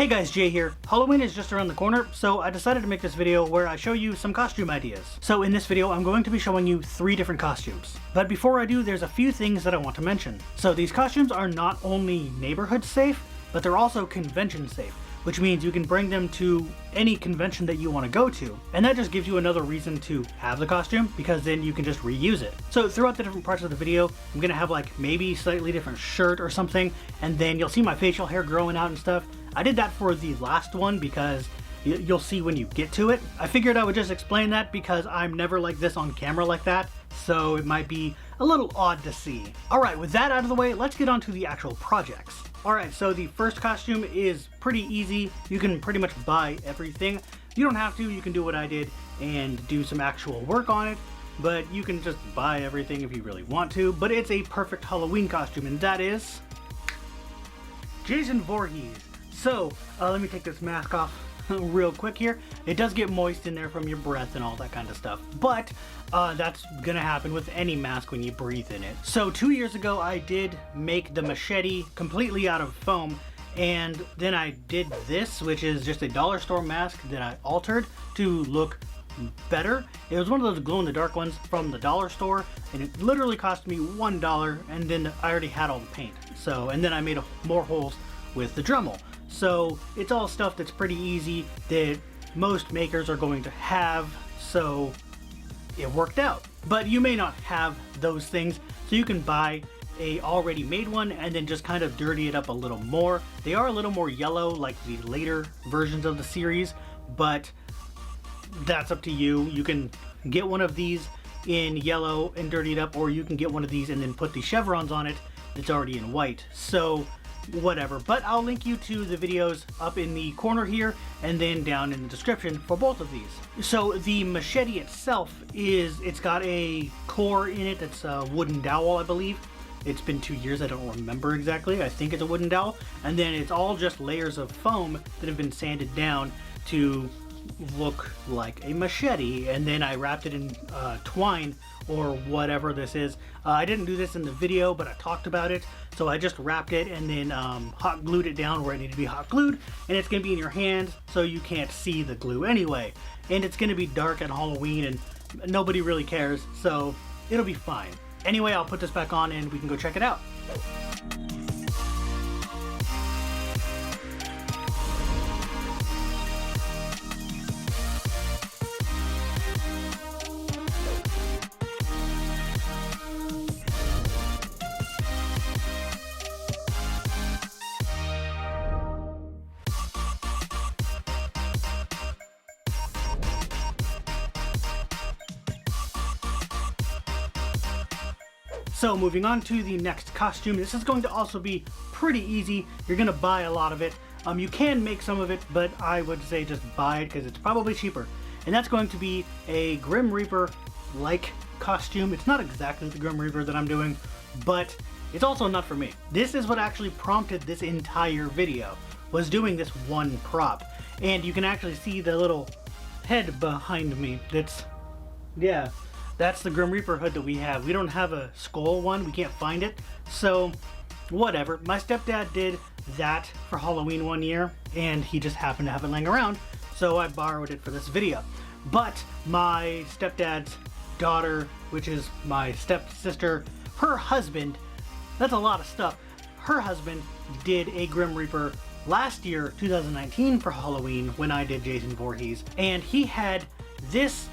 Hey guys, Jay here. Halloween is just around the corner, so I decided to make this video where I show you some costume ideas. So in this video, I'm going to be showing you 3 different costumes. But before I do, there's a few things that I want to mention. So these costumes are not only neighborhood safe, but they're also convention safe, which means you can bring them to any convention that you want to go to. And that just gives you another reason to have the costume, because then you can just reuse it. So throughout the different parts of the video, I'm gonna have like maybe slightly different shirt or something, and then you'll see my facial hair growing out and stuff. I did that for the last one because you'll see when you get to it. I figured I would just explain that because I'm never like this on camera like that, so it might be a little odd to see. Alright, with that out of the way, let's get on to the actual projects. Alright, so the first costume is pretty easy. You can pretty much buy everything. You don't have to, you can do what I did and do some actual work on it, but you can just buy everything if you really want to. But it's a perfect Halloween costume, and that is Jason Voorhees. So, let me take this mask off real quick here. It does get moist in there from your breath and all that kind of stuff, but that's gonna happen with any mask when you breathe in it. So 2 years ago I did make the Machete completely out of foam, and then I did this, which is just a dollar store mask that I altered to look better. It was one of those glow-in-the-dark ones from the dollar store, and it literally cost me $1, and then I already had all the paint. So, and then I made more holes with the Dremel. So it's all stuff that's pretty easy that most makers are going to have, so it worked out. But you may not have those things, so you can buy a already made one and then just kind of dirty it up a little more. They are a little more yellow like the later versions of the series, but that's up to you. You can get one of these in yellow and dirty it up, or you can get one of these and then put the chevrons on it that's already in white. So whatever, but I'll link you to the videos up in the corner here and then down in the description for both of these. So the Machete itself it's got a core in it that's a wooden dowel, I believe. It's been 2 years, I don't remember exactly. I think it's a wooden dowel, and then it's all just layers of foam that have been sanded down to look like a machete, and then I wrapped it in twine or whatever this is. I didn't do this in the video, but I talked about it. So I just wrapped it and then hot glued it down where it needed to be hot glued, and it's gonna be in your hand so you can't see the glue anyway. And it's gonna be dark at Halloween and nobody really cares, so it'll be fine. Anyway, I'll put this back on and we can go check it out. So moving on to the next costume, this is going to also be pretty easy. You're gonna buy a lot of it. You can make some of it, but I would say just buy it because it's probably cheaper. And that's going to be a Grim Reaper-like costume. It's not exactly the Grim Reaper that I'm doing, but it's also not for me. This is what actually prompted this entire video, was doing this one prop. And you can actually see the little head behind me. That's the Grim Reaper hood that we have. We don't have a skull one, we can't find it, so whatever. My stepdad did that for Halloween one year, and he just happened to have it laying around, so I borrowed it for this video. But my stepdad's daughter, which is my stepsister, her husband, that's a lot of stuff. Her husband did a Grim Reaper last year, 2019, for Halloween when I did Jason Voorhees, and he had this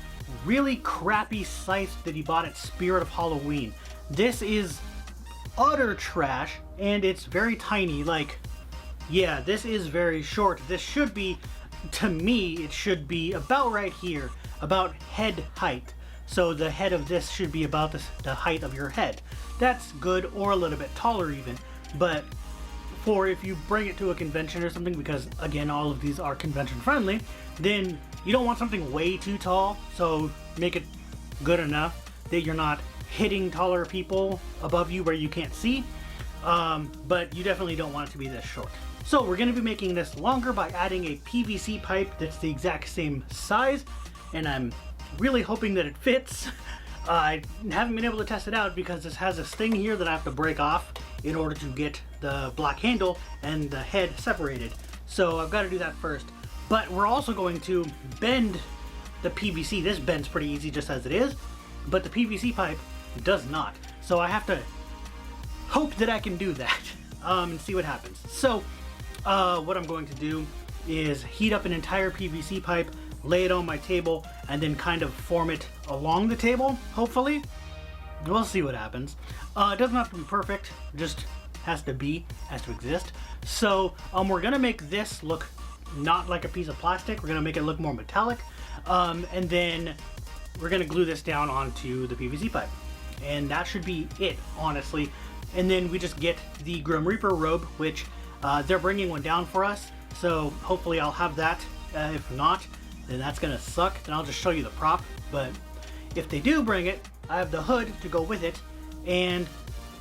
really crappy scythe that he bought at Spirit of Halloween. This is utter trash, and it's very tiny. Like, yeah, this is very short. This should be, to me, it should be about right here, about head height. So the head of this should be about the height of your head. That's good, or a little bit taller even, but for if you bring it to a convention or something, because again, all of these are convention friendly, then you don't want something way too tall, so make it good enough that you're not hitting taller people above you where you can't see, but you definitely don't want it to be this short. So we're going to be making this longer by adding a PVC pipe that's the exact same size, and I'm really hoping that it fits. I haven't been able to test it out because this has this thing here that I have to break off in order to get the black handle and the head separated. So I've got to do that first. But we're also going to bend the PVC. This bends pretty easy just as it is, but the PVC pipe does not. So I have to hope that I can do that and see what happens. So what I'm going to do is heat up an entire PVC pipe, lay it on my table, and then kind of form it along the table, hopefully. We'll see what happens. It doesn't have to be perfect, just has to exist. So we're gonna make this look not like a piece of plastic. We're gonna make it look more metallic, and then we're gonna glue this down onto the PVC pipe, and that should be it, honestly. And then we just get the Grim Reaper robe, which they're bringing one down for us, so hopefully I'll have that. If not, then that's gonna suck, and I'll just show you the prop. But if they do bring it, I have the hood to go with it, and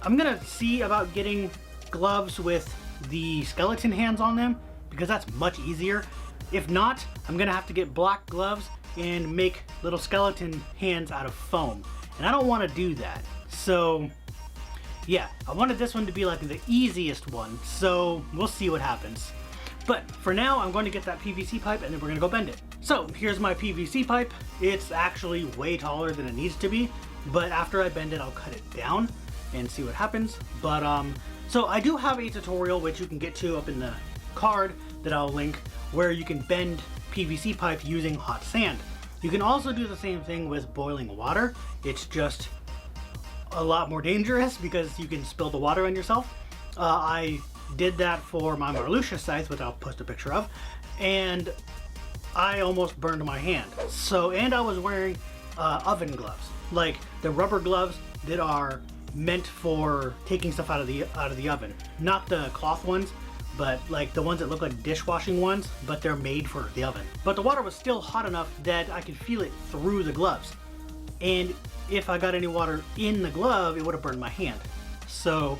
I'm gonna see about getting gloves with the skeleton hands on them, because that's much easier. If not, I'm gonna have to get black gloves and make little skeleton hands out of foam, and I don't want to do that. So yeah, I wanted this one to be like the easiest one, so we'll see what happens. But for now, I'm going to get that PVC pipe and then we're gonna go bend it. So here's my PVC pipe. It's actually way taller than it needs to be, but after I bend it, I'll cut it down and see what happens. But so I do have a tutorial which you can get to up in the card that I'll link, where you can bend PVC pipe using hot sand. You can also do the same thing with boiling water. It's just a lot more dangerous because you can spill the water on yourself. I did that for my Marluxia scythe, which I'll post a picture of, and I almost burned my hand. So, and I was wearing oven gloves, like the rubber gloves that are meant for taking stuff out of the oven, not the cloth ones, but like the ones that look like dishwashing ones, but they're made for the oven. But the water was still hot enough that I could feel it through the gloves, and if I got any water in the glove, it would have burned my hand. So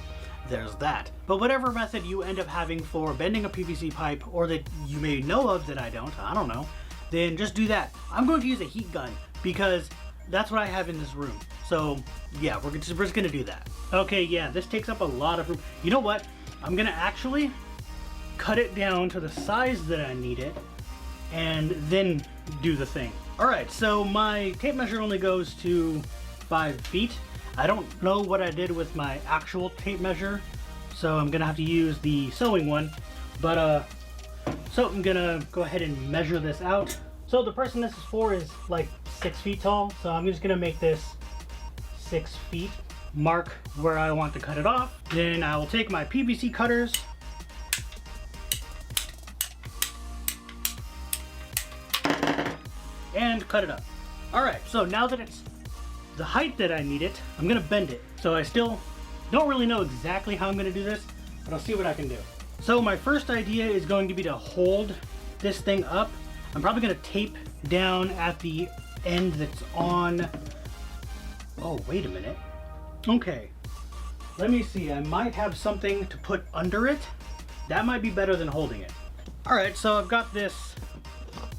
there's that. But whatever method you end up having for bending a PVC pipe, or that you may know of that I don't know, then just do that. I'm going to use a heat gun because that's what I have in this room. So yeah, we're just gonna do that. Okay, yeah, this takes up a lot of room. You know what? I'm gonna actually cut it down to the size that I need it and then do the thing. All right, so my tape measure only goes to 5 feet. I don't know what I did with my actual tape measure, so I'm gonna have to use the sewing one. But so I'm gonna go ahead and measure this out. So the person this is for is like 6 feet tall, so I'm just gonna make this 6 feet, mark where I want to cut it off. Then I will take my PVC cutters and cut it up. All right, so now that it's the height that I need it, I'm gonna bend it. So I still don't really know exactly how I'm gonna do this, but I'll see what I can do. So my first idea is going to be to hold this thing up. I'm probably gonna tape down at the end that's on, oh, wait a minute. Okay, let me see, I might have something to put under it. That might be better than holding it. All right, so I've got this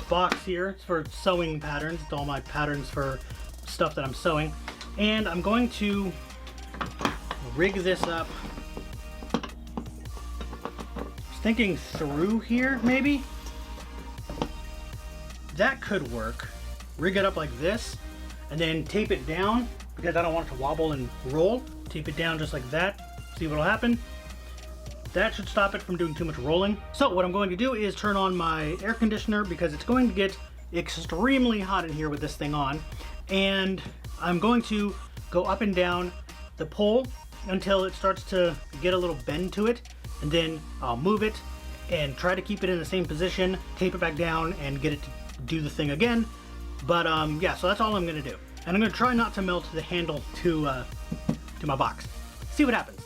box here. It's for sewing patterns. It's all my patterns for stuff that I'm sewing. And I'm going to rig this up. I was thinking through here, maybe? That could work. Rig it up like this, and then tape it down, because I don't want it to wobble and roll. Tape it down just like that. See what'll happen. That should stop it from doing too much rolling. So what I'm going to do is turn on my air conditioner, because it's going to get extremely hot in here with this thing on. And I'm going to go up and down the pole until it starts to get a little bend to it. And then I'll move it and try to keep it in the same position, tape it back down, and get it to do the thing again. But yeah, so that's all I'm gonna do. And I'm gonna try not to melt the handle to my box. See what happens.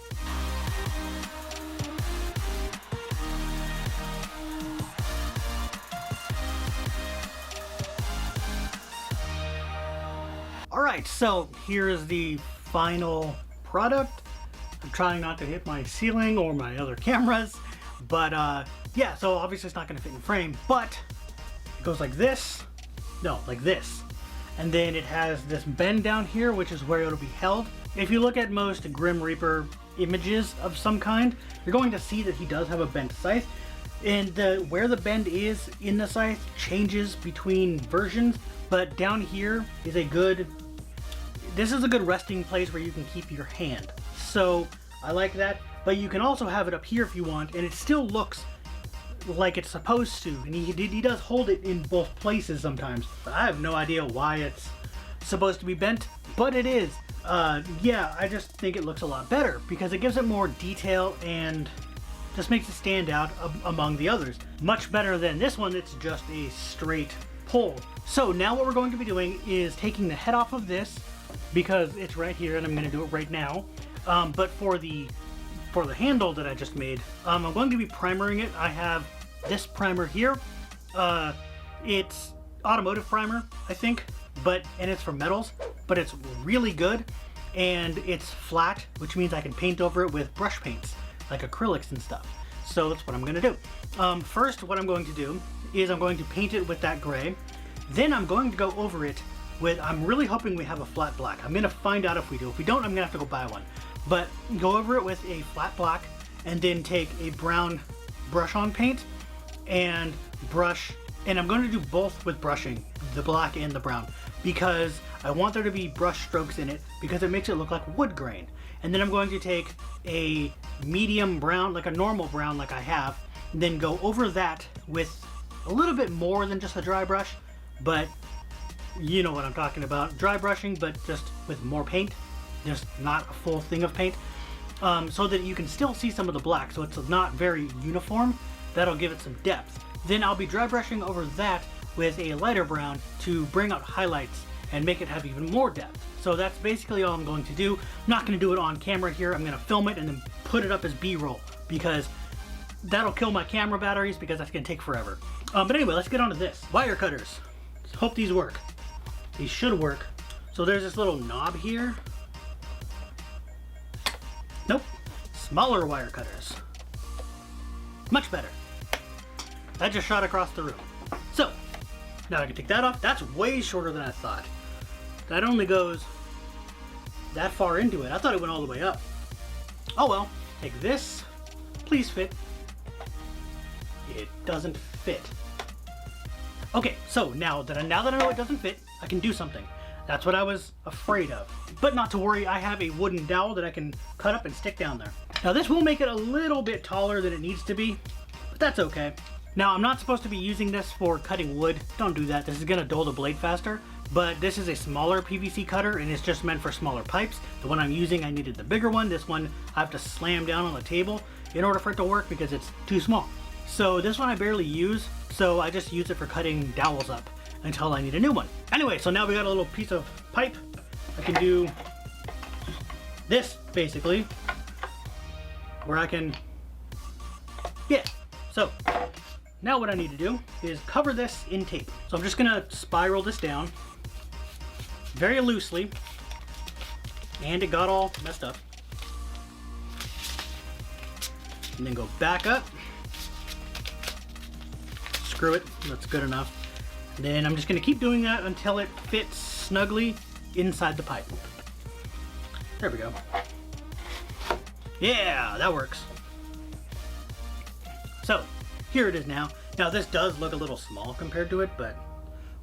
All right, so here's the final product. I'm trying not to hit my ceiling or my other cameras, but yeah, so obviously it's not gonna fit in frame, but it goes like this, no, like this. And then it has this bend down here, which is where it'll be held. If you look at most Grim Reaper images of some kind, you're going to see that he does have a bent scythe. And where the bend is in the Scythe changes between versions, but down here is this is a good resting place where you can keep your hand. So I like that, but you can also have it up here if you want, and it still looks like it's supposed to. And he does hold it in both places sometimes. I have no idea why it's supposed to be bent, but it is. Yeah, I just think it looks a lot better because it gives it more detail and just makes it stand out among the others. Much better than this one that's just a straight pull. So now what we're going to be doing is taking the head off of this because it's right here and I'm going to do it right now. But for the handle that I just made, I'm going to be primering it. I have this primer here. It's automotive primer, I think, and it's for metals, but it's really good and it's flat, which means I can paint over it with brush paints like acrylics and stuff. So that's what I'm going to do. First, what I'm going to do is I'm going to paint it with that gray. Then I'm going to go over it with, I'm really hoping we have a flat black. I'm going to find out if we do. If we don't, I'm going to have to go buy one. But go over it with a flat black and then take a brown brush on paint and brush. And I'm going to do both with brushing, the black and the brown, because I want there to be brush strokes in it because it makes it look like wood grain. And then I'm going to take a medium brown, like a normal brown like I have, and then go over that with a little bit more than just a dry brush, but you know what I'm talking about. Dry brushing, but just with more paint, just not a full thing of paint, so that you can still see some of the black, so it's not very uniform. That'll give it some depth. Then I'll be dry brushing over that with a lighter brown to bring out highlights and make it have even more depth. So that's basically all I'm going to do. I'm not going to do it on camera here. I'm going to film it and then put it up as B-roll because that'll kill my camera batteries because that's going to take forever. But anyway, let's get on to this. Wire cutters. Hope these work. These should work. So there's this little knob here. Nope. Smaller wire cutters. Much better. That just shot across the room. So, now I can take that off. That's way shorter than I thought. That only goes that far into it. I thought it went all the way up. Oh well. Take this. Please fit. It doesn't fit. Okay, so now that I know it doesn't fit, I can do something. That's what I was afraid of. But not to worry, I have a wooden dowel that I can cut up and stick down there. Now this will make it a little bit taller than it needs to be, but that's okay. Now I'm not supposed to be using this for cutting wood. Don't do that. This is gonna dull the blade faster. But this is a smaller PVC cutter and it's just meant for smaller pipes. The one I'm using, I needed the bigger one. This one I have to slam down on the table in order for it to work because it's too small. So this one I barely use, so I just use it for cutting dowels up until I need a new one. Anyway, so now we got a little piece of pipe. I can do this basically, where I can, yeah. So now what I need to do is cover this in tape. So I'm just gonna spiral this down very loosely, and it got all messed up. And then go back up, screw it, that's good enough. And then I'm just gonna keep doing that until it fits snugly inside the pipe. There we go. Yeah, that works. So here it is now. Now this does look a little small compared to it, but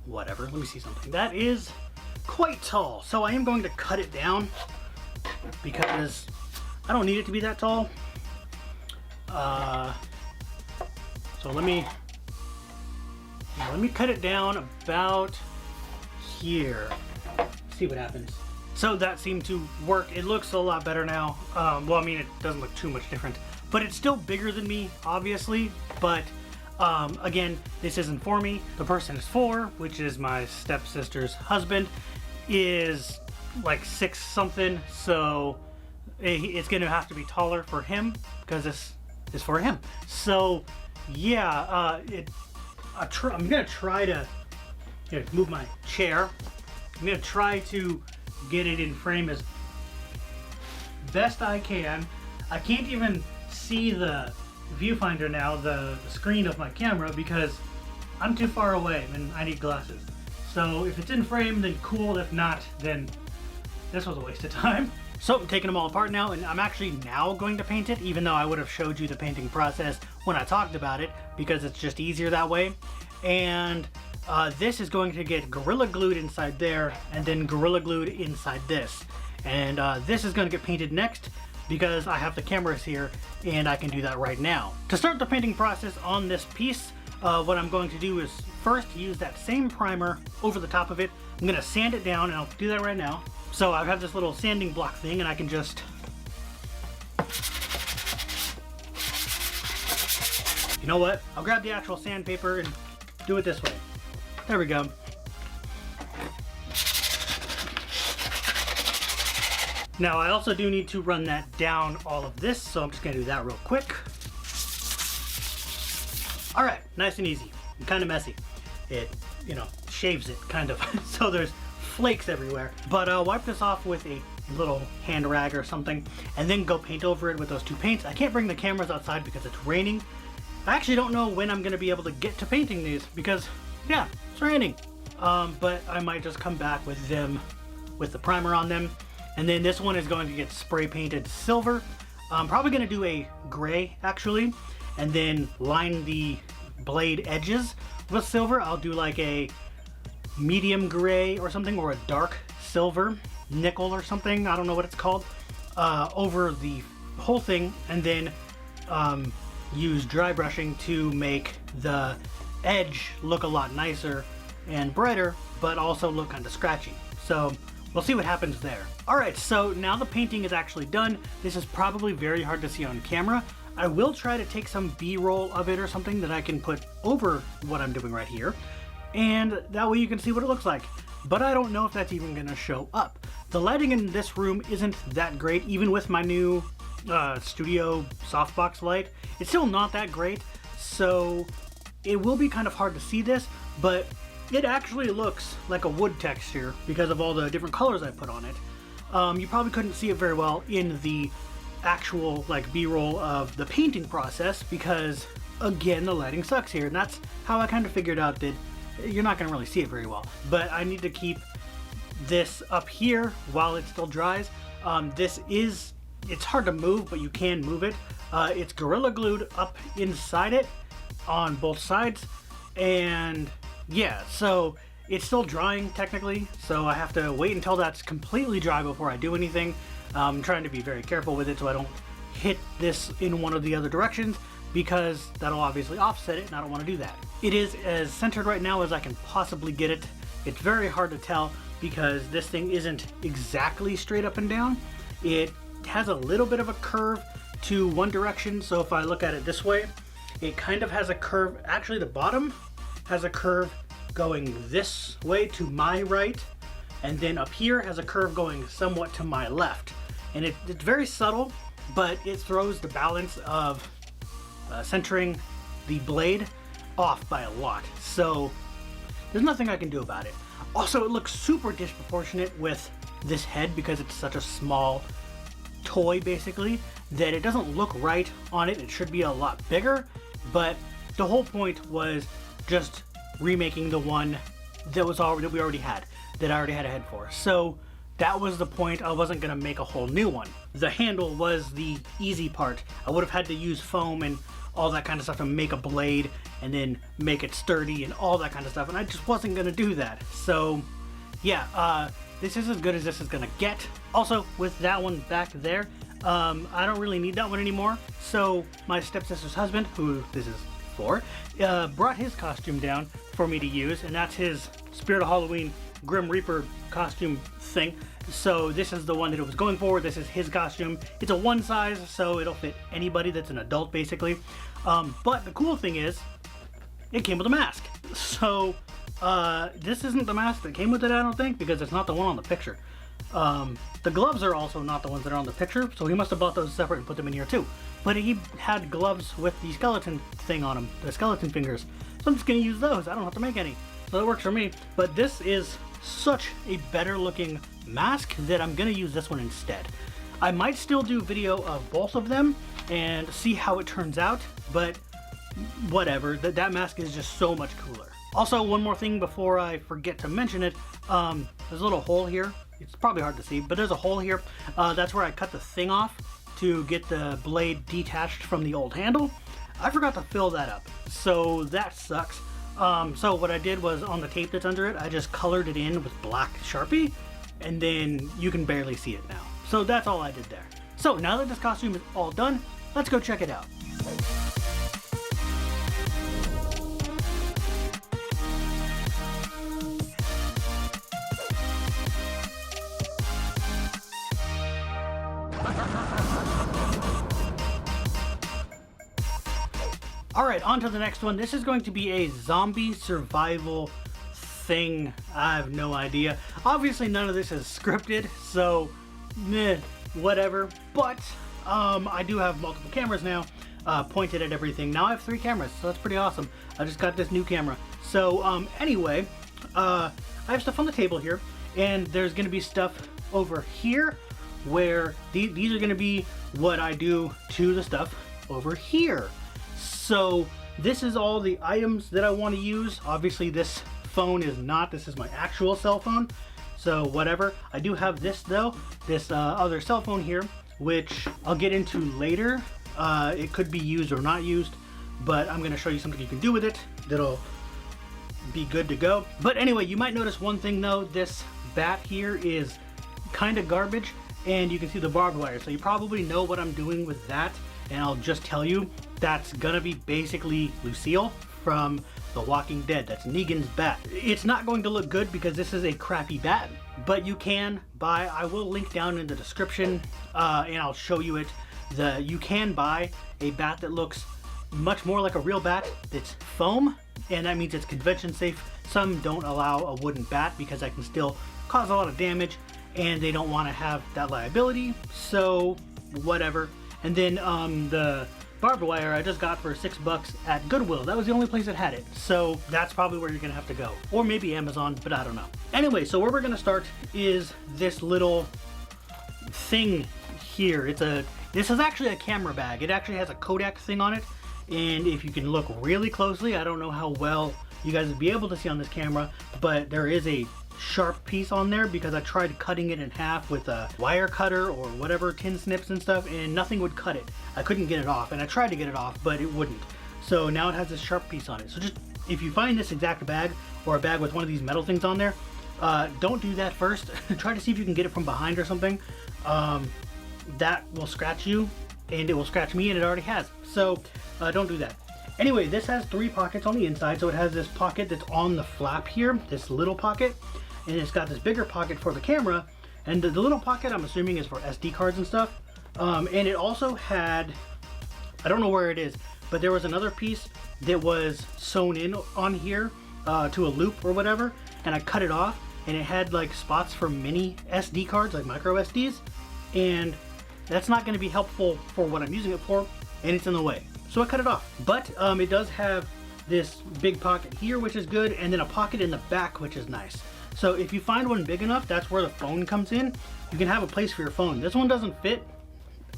whatever. Let me see something. That is quite tall. So I am going to cut it down because I don't need it to be that tall. So let me cut it down about here. See what happens. So that seemed to work. It looks a lot better now. Well, I mean, it doesn't look too much different, but it's still bigger than me, obviously. But again, this isn't for me. The person it's for, which is my stepsister's husband, is like 6 something. So it's gonna have to be taller for him because this is for him. So yeah, I'm gonna try to move my chair. I'm gonna try to get it in frame as best I can. I can't even see the viewfinder now, the screen of my camera, because I'm too far away and I need glasses. So if it's in frame, then cool. If not, then this was a waste of time. So I'm taking them all apart now, and I'm actually now going to paint it, even though I would have showed you the painting process when I talked about it because it's just easier that way. And this is going to get Gorilla Glued inside there and then Gorilla Glued inside this. And this is going to get painted next because I have the cameras here and I can do that right now. To start the painting process on this piece, what I'm going to do is first use that same primer over the top of it. I'm going to sand it down, and I'll do that right now. So I have this little sanding block thing, and I can just... You know what? I'll grab the actual sandpaper and do it this way. There we go. Now I also do need to run that down all of this, so I'm just going to do that real quick. Alright, nice and easy. And kind of messy. It, you know, shaves it, kind of. So there's flakes everywhere. But I'll wipe this off with a little hand rag or something, and then go paint over it with those two paints. I can't bring the cameras outside because it's raining. I actually don't know when I'm going to be able to get to painting these because, yeah, it's raining. But I might just come back with them, with the primer on them. And then this one is going to get spray painted silver. I'm probably going to do a gray, actually, and then line the blade edges with silver. I'll do like a medium gray or something, or a dark silver, nickel or something, I don't know what it's called, over the whole thing, and then use dry brushing to make the edge look a lot nicer and brighter, but also look kind of scratchy. So we'll see what happens there. Alright, so now the painting is actually done. This is probably very hard to see on camera. I will try to take some B-roll of it or something that I can put over what I'm doing right here, and that way you can see what it looks like. But I don't know if that's even gonna show up. The lighting in this room isn't that great, even with my new studio softbox light. It's still not that great, so it will be kind of hard to see this, but it actually looks like a wood texture because of all the different colors I put on it. You probably couldn't see it very well in the actual like B-roll of the painting process because, again, the lighting sucks here, and that's how I kind of figured out that you're not going to really see it very well. But I need to keep this up here while it still dries. It's hard to move, but you can move it. It's Gorilla Glued up inside it on both sides, and yeah, so it's still drying technically, so I have to wait until that's completely dry before I do anything. I'm trying to be very careful with it so I don't hit this in one of the other directions, because that'll obviously offset it, and I don't want to do that. It is as centered right now as I can possibly get it. It's very hard to tell because this thing isn't exactly straight up and down. It has a little bit of a curve to one direction, so if I look at it this way, it kind of has a curve. Actually, the bottom has a curve going this way to my right, and then up here has a curve going somewhat to my left. And it's very subtle, but it throws the balance of centering the blade off by a lot. So there's nothing I can do about it. Also, it looks super disproportionate with this head because it's such a small toy, basically, that it doesn't look right on it. It should be a lot bigger, but the whole point was just remaking the one that we already had, that I already had a head for. So that was the point. I wasn't gonna make a whole new one. The handle was the easy part. I would have had to use foam and all that kind of stuff to make a blade and then make it sturdy and all that kind of stuff, and I just wasn't gonna do that. So yeah, this is as good as this is gonna get. Also, with that one back there, I don't really need that one anymore. So my stepsister's husband, who this is for, brought his costume down for me to use, and that's his Spirit of Halloween Grim Reaper costume thing. So this is the one that it was going for. This is his costume. It's a one size, so it'll fit anybody that's an adult, basically. But the cool thing is, it came with a mask. So this isn't the mask that came with it, I don't think, because it's not the one on the picture. The gloves are also not the ones that are on the picture, so he must have bought those separate and put them in here too. But he had gloves with the skeleton thing on them, the skeleton fingers. So I'm just gonna use those. I don't have to make any. So that works for me. But this is such a better looking mask that I'm gonna use this one instead. I might still do video of both of them and see how it turns out, but whatever, that mask is just so much cooler. Also, one more thing before I forget to mention it, there's a little hole here. It's probably hard to see, but there's a hole here. That's where I cut the thing off to get the blade detached from the old handle. I forgot to fill that up, so that sucks. So what I did was, on the tape that's under it, I just colored it in with black Sharpie, and then you can barely see it now. So that's all I did there. So now that this costume is all done, let's go check it out. Alright, on to the next one. This is going to be a zombie survival thing. I have no idea. Obviously none of this is scripted, so meh, whatever. But I do have multiple cameras now, pointed at everything. Now I have 3 cameras, so that's pretty awesome. I just got this new camera. So anyway, I have stuff on the table here, and there's going to be stuff over here where these are going to be what I do to the stuff over here. So this is all the items that I want to use. Obviously this phone is not, this is my actual cell phone, so whatever. I do have this though, this other cell phone here, which I'll get into later. It could be used or not used, but I'm going to show you something you can do with it that'll be good to go. But anyway, you might notice one thing though, this bat here is kind of garbage, and you can see the barbed wire, so you probably know what I'm doing with that, and I'll just tell you, that's gonna be basically Lucille from The Walking Dead. That's Negan's bat. It's not going to look good because this is a crappy bat, but you can buy, I will link down in the description, and I'll show you it. You can buy a bat that looks much more like a real bat. It's foam, and that means it's convention safe. Some don't allow a wooden bat because that can still cause a lot of damage, and they don't want to have that liability, so whatever. And then the barbed wire I just got for $6 at Goodwill. That was the only place that had it, so that's probably where you're gonna have to go, or maybe Amazon, but I don't know. Anyway, so where we're gonna start is this little thing here. This is actually a camera bag. It actually has a Kodak thing on it, and if you can look really closely, I don't know how well you guys would be able to see on this camera, but there is a sharp piece on there because I tried cutting it in half with a wire cutter or whatever, tin snips and stuff, and nothing would cut it. I couldn't get it off, and I tried to get it off, but it wouldn't. So now it has this sharp piece on it. So just, if you find this exact bag, or a bag with one of these metal things on there, don't do that first. Try to see if you can get it from behind or something. That will scratch you, and it will scratch me, and it already has. So don't do that. Anyway, this has 3 pockets on the inside. So it has this pocket that's on the flap here, this little pocket, and it's got this bigger pocket for the camera, and the little pocket I'm assuming is for SD cards and stuff. And it also had, I don't know where it is, but there was another piece that was sewn in on here to a loop or whatever, and I cut it off, and it had like spots for mini SD cards, like micro SDs, and that's not going to be helpful for what I'm using it for, and it's in the way. So I cut it off. But it does have this big pocket here, which is good, and then a pocket in the back, which is nice. So if you find one big enough, that's where the phone comes in. You can have a place for your phone. This one doesn't fit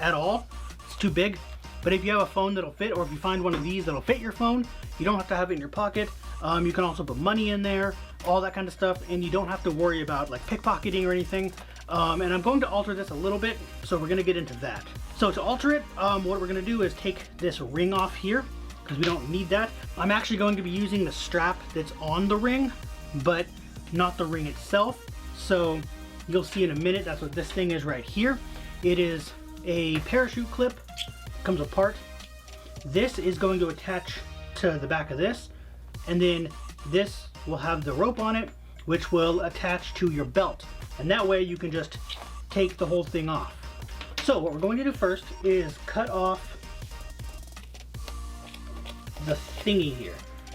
at all. It's too big. But if you have a phone that'll fit, or if you find one of these that'll fit your phone, you don't have to have it in your pocket. You can also put money in there, all that kind of stuff, and you don't have to worry about like pickpocketing or anything. And I'm going to alter this a little bit, so we're gonna get into that. So to alter it, what we're gonna do is take this ring off here, because we don't need that. I'm actually going to be using the strap that's on the ring, but not the ring itself. So you'll see in a minute, that's what this thing is right here. It is a parachute clip, comes apart. This is going to attach to the back of this, and then this will have the rope on it, which will attach to your belt. And that way you can just take the whole thing off. So what we're going to do first is cut off the thingy here.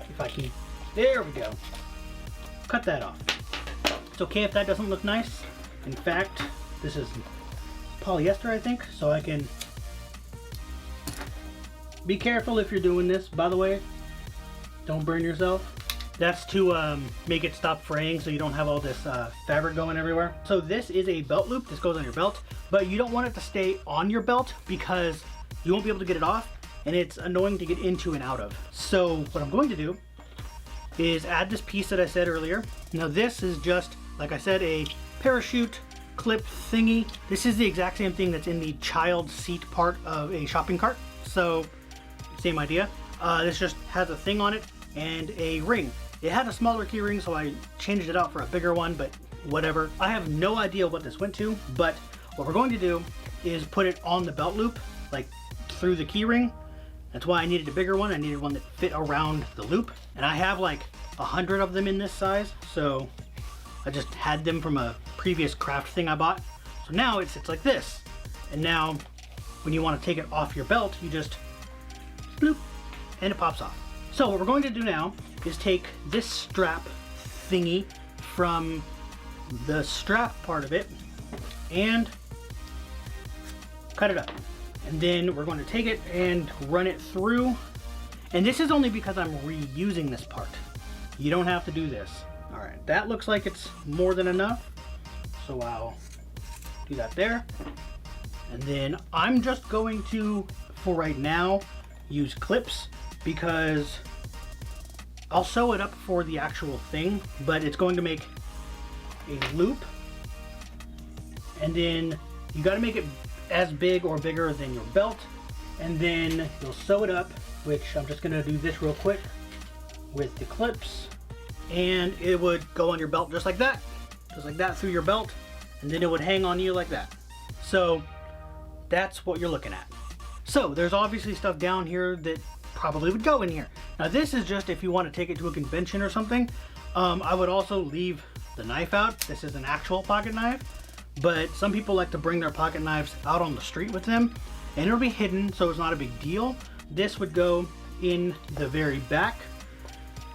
If I can, there we go. Cut that off. It's okay if that doesn't look nice. In fact, this is polyester, I think, so I can be careful if you're doing this, by the way. Don't burn yourself. That's to make it stop fraying so you don't have all this fabric going everywhere. So this is a belt loop. This goes on your belt, but you don't want it to stay on your belt because you won't be able to get it off, and it's annoying to get into and out of. So what I'm going to do is add this piece that I said earlier. Now this is just, like I said, a parachute clip thingy. This is the exact same thing that's in the child seat part of a shopping cart. So same idea. This just has a thing on it and a ring. It had a smaller key ring, so I changed it out for a bigger one, but whatever. I have no idea what this went to, but what we're going to do is put it on the belt loop, like through the key ring. That's why I needed a bigger one. I needed one that fit around the loop. And I have like 100 of them in this size, so I just had them from a previous craft thing I bought. So now it sits like this. And now when you want to take it off your belt, you just bloop, and it pops off. So what we're going to do now is take this strap thingy from the strap part of it and cut it up. And then we're going to take it and run it through. And this is only because I'm reusing this part. You don't have to do this. All right, that looks like it's more than enough. So I'll do that there. And then I'm just going to, for right now, use clips because I'll sew it up for the actual thing, but it's going to make a loop. And then you got to make it as big or bigger than your belt, and then you'll sew it up, which I'm just gonna do this real quick with the clips, and it would go on your belt just like that through your belt, and then it would hang on you like that. So that's what you're looking at. So there's obviously stuff down here that probably would go in here. Now this is just if you want to take it to a convention or something. I would also leave the knife out. This is an actual pocket knife. But some people like to bring their pocket knives out on the street with them, and it'll be hidden, so it's not a big deal. This would go in the very back,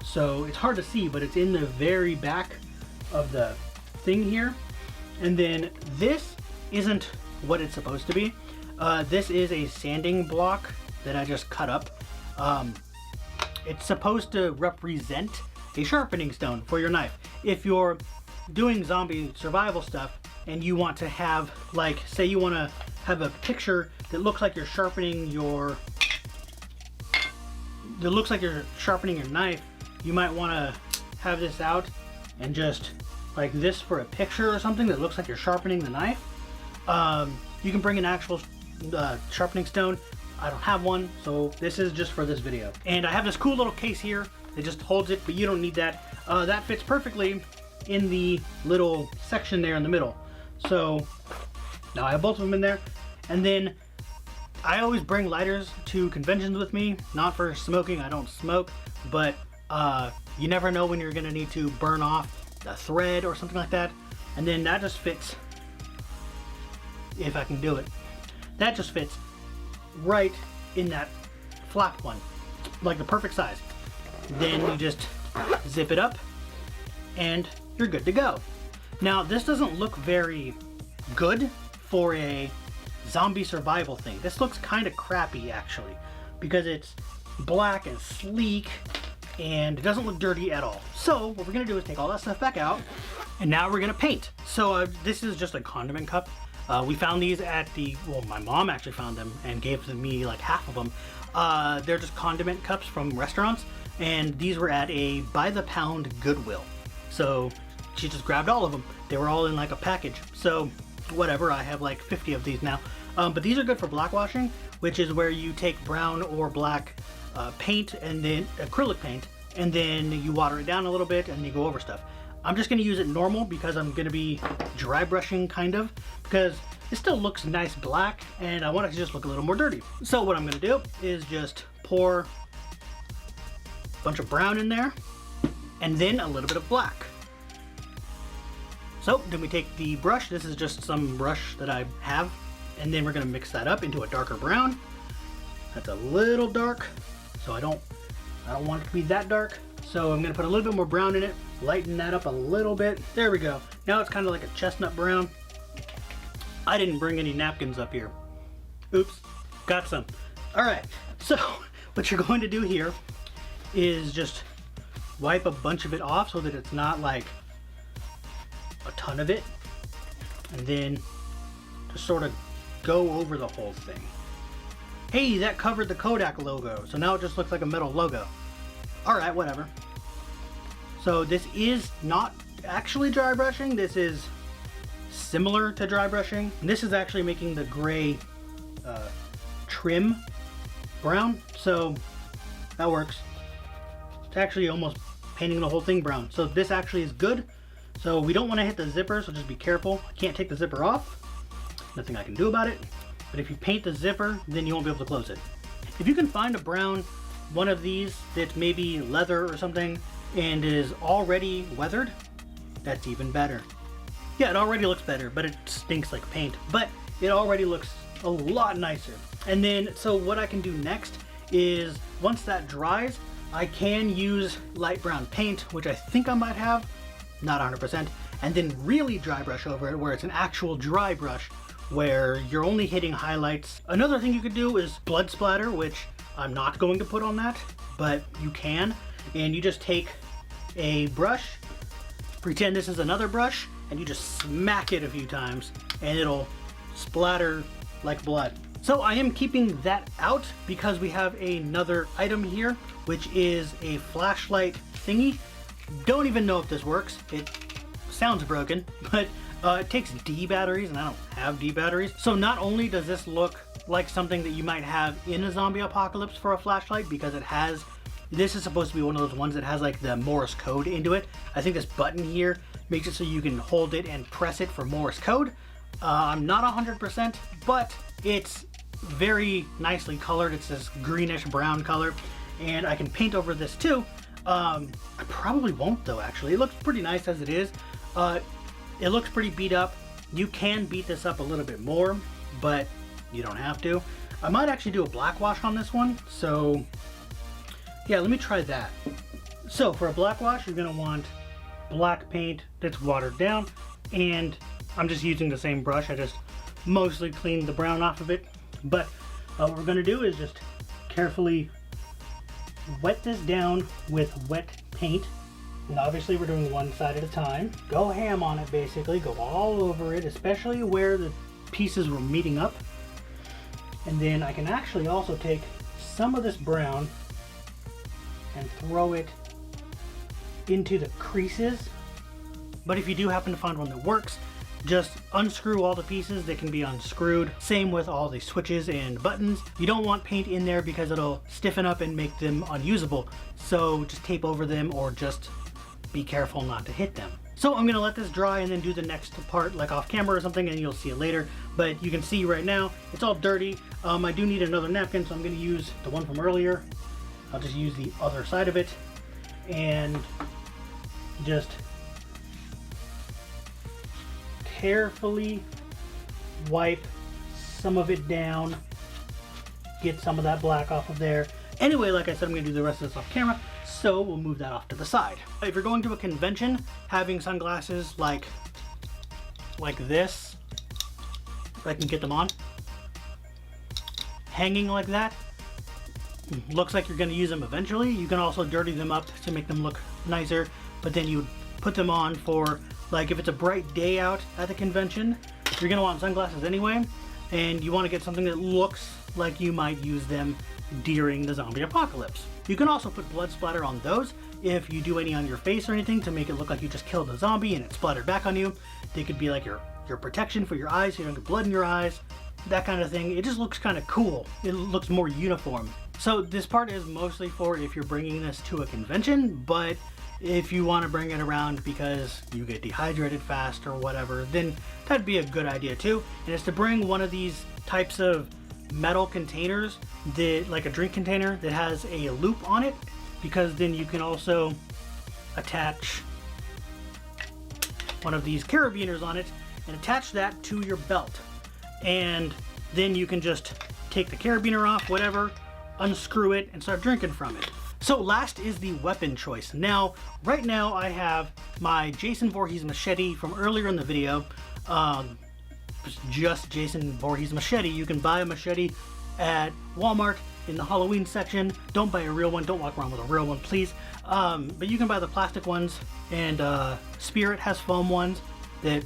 so it's hard to see, but it's in the very back of the thing here. And then this isn't what it's supposed to be. This is a sanding block that I just cut up. It's supposed to represent a sharpening stone for your knife. If you're doing zombie survival stuff, and you want to have, like, say you want to have a picture that looks like you're sharpening your knife, you might want to have this out and just like this for a picture or something that looks like you're sharpening the knife. You can bring an actual sharpening stone. I don't have one, so this is just for this video. And I have this cool little case here that just holds it, but you don't need that. That fits perfectly in the little section there in the middle. So now I have both of them in there. And then I always bring lighters to conventions with me, not for smoking, I don't smoke, but you never know when you're gonna need to burn off a thread or something like that. And then that just fits, if I can do it, that just fits right in that flap one, like the perfect size. Then you just zip it up and you're good to go. Now this doesn't look very good for a zombie survival thing. This looks kind of crappy actually, because it's black and sleek and it doesn't look dirty at all. So what we're gonna do is take all that stuff back out, and now we're gonna paint. So this is just a condiment cup. We found these at the, well, my mom actually found them and gave me like half of them. They're just condiment cups from restaurants, and these were at a by the pound Goodwill. So she just grabbed all of them. They were all in like a package. So whatever, I have like 50 of these now. But these are good for black washing, which is where you take brown or black paint and then acrylic paint, and then you water it down a little bit and you go over stuff. I'm just gonna use it normal because I'm gonna be dry brushing kind of, because it still looks nice black and I want it to just look a little more dirty. So what I'm gonna do is just pour a bunch of brown in there and then a little bit of black. So then we take the brush, this is just some brush that I have, and then we're gonna mix that up into a darker brown. That's a little dark, so I don't want it to be that dark. So I'm gonna put a little bit more brown in it, lighten that up a little bit. There we go. Now it's kind of like a chestnut brown. I didn't bring any napkins up here. Oops, got some. All right, so what you're going to do here is just wipe a bunch of it off so that it's not like a ton of it, and then just sort of go over the whole thing. Hey, that covered the Kodak logo, so now it just looks like a metal logo. Alright, whatever. So this is not actually dry brushing, this is similar to dry brushing. And this is actually making the gray trim brown, so that works. It's actually almost painting the whole thing brown. So this actually is good. So we don't want to hit the zipper, so just be careful. I can't take the zipper off. Nothing I can do about it. But if you paint the zipper, then you won't be able to close it. If you can find a brown one of these that's maybe leather or something and is already weathered, that's even better. Yeah, it already looks better, but it stinks like paint. But it already looks a lot nicer. And then, so what I can do next is, once that dries, I can use light brown paint, which I think I might have, not 100%, and then really dry brush over it, where it's an actual dry brush, where you're only hitting highlights. Another thing you could do is blood splatter, which I'm not going to put on that, but you can. And you just take a brush, pretend this is another brush, and you just smack it a few times, and it'll splatter like blood. So I am keeping that out because we have another item here, which is a flashlight thingy. Don't even know if this works. It sounds broken, but it takes D batteries, and I don't have D batteries. So not only does this look like something that you might have in a zombie apocalypse for a flashlight, because it has, this is supposed to be one of those ones that has like the Morse code into it. I think this button here makes it so you can hold it and press it for Morse code. I'm not 100%, but it's very nicely colored. It's this greenish brown color, and I can paint over this too. I probably won't though, actually. It looks pretty nice as it is. It looks pretty beat up. You can beat this up a little bit more, but you don't have to. I might actually do a black wash on this one, so yeah, let me try that. So for a black wash, you're gonna want black paint that's watered down, and I'm just using the same brush. I just mostly cleaned the brown off of it. But what we're gonna do is just carefully wet this down with wet paint. And obviously we're doing one side at a time. Go ham on it basically, go all over it, especially where the pieces were meeting up. And then I can actually also take some of this brown and throw it into the creases. But if you do happen to find one that works, just unscrew all the pieces that can be unscrewed. Same with all the switches and buttons. You don't want paint in there because it'll stiffen up and make them unusable. So just tape over them, or just be careful not to hit them. So I'm gonna let this dry and then do the next part like off camera or something, and you'll see it later. But you can see right now, it's all dirty. I do need another napkin, so I'm gonna use the one from earlier. I'll just use the other side of it and just carefully wipe some of it down, get some of that black off of there. Anyway, like I said, I'm gonna do the rest of this off camera, so we'll move that off to the side. If you're going to a convention, having sunglasses like this, if I can get them on, hanging like that, looks like you're gonna use them eventually. You can also dirty them up to make them look nicer, but then you put them on for, like, if it's a bright day out at the convention, you're gonna want sunglasses anyway, and you want to get something that looks like you might use them during the zombie apocalypse. You can also put blood splatter on those if you do any on your face or anything to make it look like you just killed a zombie and it splattered back on you. They could be like your protection for your eyes so you don't get blood in your eyes, that kind of thing. It just looks kind of cool. It looks more uniform. So this part is mostly for if you're bringing this to a convention, but if you want to bring it around because you get dehydrated fast or whatever, then that'd be a good idea too. And it's to bring one of these types of metal containers, that, like a drink container that has a loop on it, because then you can also attach one of these carabiners on it and attach that to your belt. And then you can just take the carabiner off, whatever, unscrew it, and start drinking from it. So last is the weapon choice. Now, right now I have my Jason Voorhees machete from earlier in the video. Just Jason Voorhees machete. You can buy a machete at Walmart in the Halloween section. Don't buy a real one. Don't walk around with a real one, please. But you can buy the plastic ones, and Spirit has foam ones that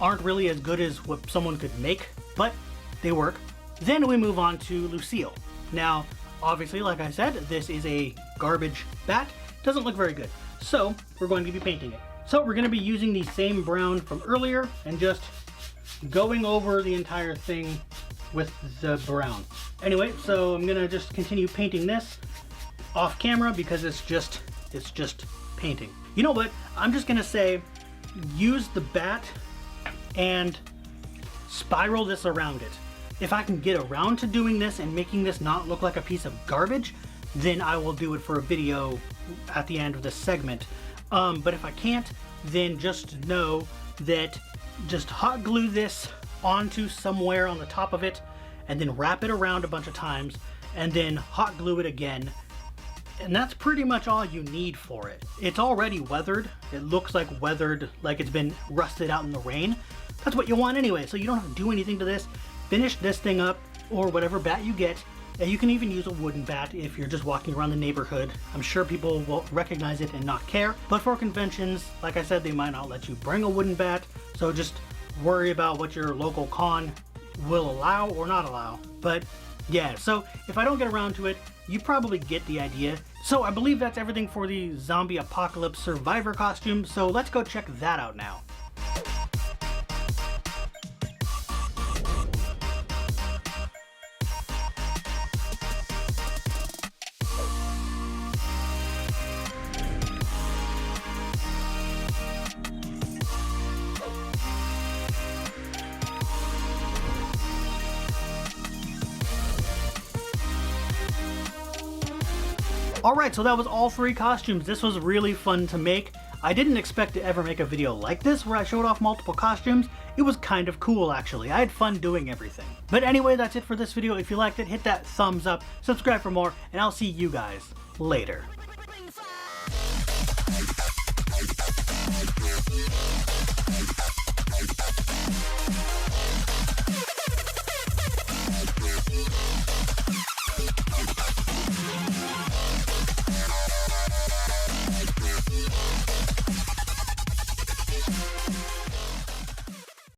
aren't really as good as what someone could make, but they work. Then we move on to Lucille. Now, obviously, like I said, this is a garbage bat. Doesn't look very good. So we're going to be painting it. So we're going to be using the same brown from earlier and just going over the entire thing with the brown. Anyway, so I'm gonna just continue painting this off camera because it's just painting. You know what? I'm just gonna say, use the bat and spiral this around it. If I can get around to doing this and making this not look like a piece of garbage, then I will do it for a video at the end of this segment. But if I can't, then just know that just hot glue this onto somewhere on the top of it, and then wrap it around a bunch of times, and then hot glue it again. And that's pretty much all you need for it. It's already weathered. It looks like weathered, like it's been rusted out in the rain. That's what you want anyway, so you don't have to do anything to this. Finish this thing up, or whatever bat you get. And you can even use a wooden bat if you're just walking around the neighborhood. I'm sure people will recognize it and not care. But for conventions, like I said, they might not let you bring a wooden bat, so just worry about what your local con will allow or not allow. But yeah, so if I don't get around to it, you probably get the idea. So I believe that's everything for the zombie apocalypse survivor costume, so let's go check that out now. Alright, so that was all 3 costumes. This was really fun to make. I didn't expect to ever make a video like this where I showed off multiple costumes. It was kind of cool actually. I had fun doing everything. But anyway, that's it for this video. If you liked it, hit that thumbs up, subscribe for more, and I'll see you guys later.